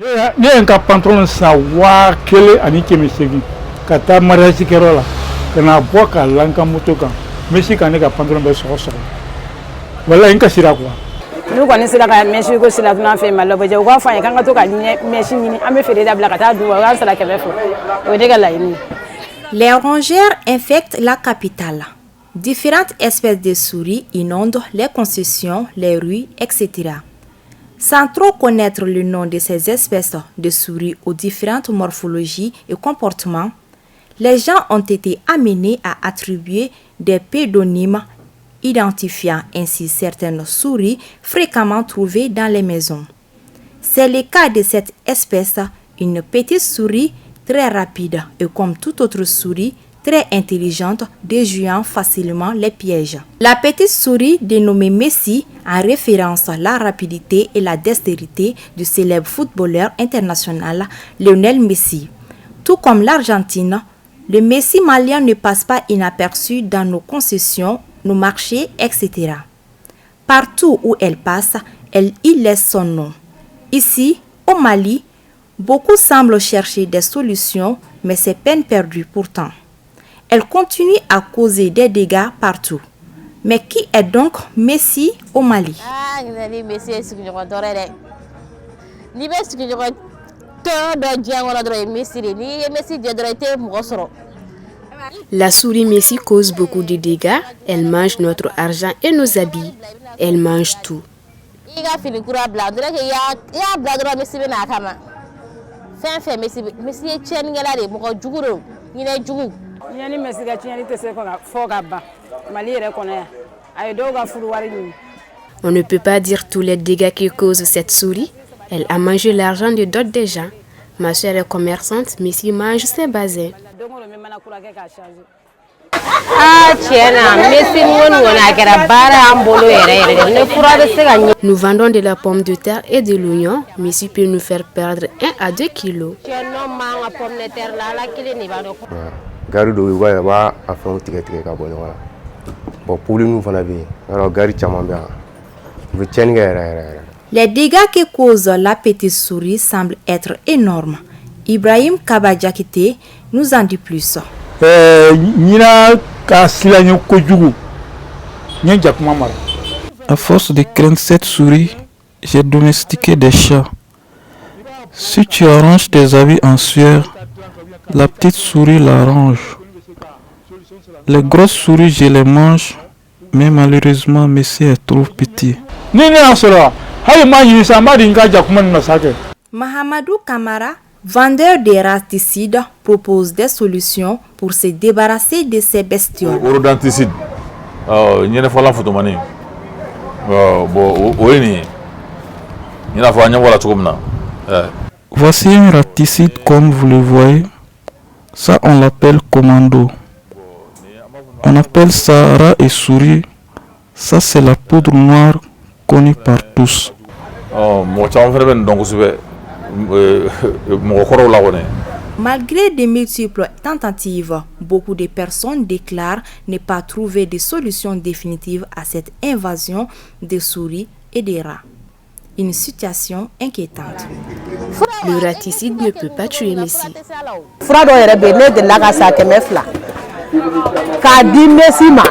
Ne ye n ka pantalon san 1000 ani 800 ka taa mariage kɛyɔrɔ la ka na bɔ ka la n ka moto kan Messi ka ne ka pantalon bɛ sɔgɔ walahi n kasira quoi. Nous connaissons la Messi ko sila tuna fe malo baje ko fa kan ka to ka Messi ni an be fere da bla ka ta du wa sala ke fo o de ga la ni. Les rongeurs infectent la capitale. Différentes espèces de souris inondent les concessions, les rues, etc. Sans trop connaître le nom de ces espèces de souris aux différentes morphologies et comportements, les gens ont été amenés à attribuer des pédonymes identifiant ainsi certaines souris fréquemment trouvées dans les maisons. C'est le cas de cette espèce, une petite souris très rapide et comme toute autre souris, très intelligente, déjouant facilement les pièges. La petite souris dénommée Messi en référence à la rapidité et la dextérité du célèbre footballeur international Lionel Messi. Tout comme l'Argentine, le Messi malien ne passe pas inaperçu dans nos concessions, nos marchés, etc. Partout où elle passe, elle y laisse son nom. Ici, au Mali, beaucoup semblent chercher des solutions, mais c'est peine perdue pourtant. Elle continue à causer des dégâts partout. Mais qui est donc Messi au Mali? La souris Messi cause beaucoup de dégâts. Elle mange notre argent et nos habits. Elle mange tout. On ne peut pas dire tous les dégâts que cause cette souris. Elle a mangé l'argent de d'autres des gens. Ma soeur est commerçante, Messi mange ses basins. Nous vendons de la pomme de terre et de l'oignon. Messi peut nous faire perdre 1 à 2 kilos. Les dégâts que cause la petite souris semblent être énormes. Ibrahim Kabadjakite nous en dit plus. À force de craindre cette souris, j'ai domestiqué des chats. Si tu arranges tes habits en sueur, la petite souris l'arrange. Les grosses souris, je les mange, mais malheureusement, Messi est trop petit. Mahamadou Kamara, vendeur de raticides, propose des solutions pour se débarrasser de ces bestioles. Voici un raticide comme vous le voyez. Ça, on l'appelle commando. On appelle ça rat et souris. Ça, c'est la poudre noire connue par tous. Malgré de multiples tentatives, beaucoup de personnes déclarent ne pas trouver de solution définitive à cette invasion des souris et des rats. Une situation inquiétante. Le raticide ne peut pas tuer Messi.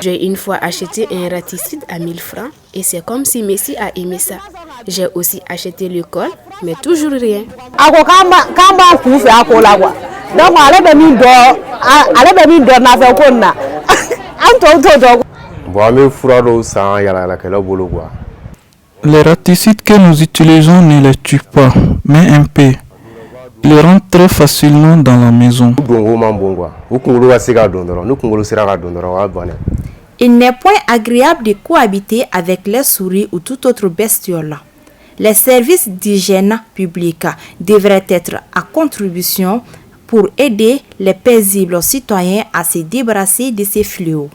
J'ai une fois acheté un raticide à 1000 francs et c'est comme si Messi a aimé ça. J'ai aussi acheté le col, mais toujours rien. Les raticides que nous utilisons ne les tuent pas, mais un peu. Ils rentrent très facilement dans la maison. Il n'est point agréable de cohabiter avec les souris ou toute autre bestiole. Les services d'hygiène publique devraient être à contribution pour aider les paisibles citoyens à se débarrasser de ces fléaux.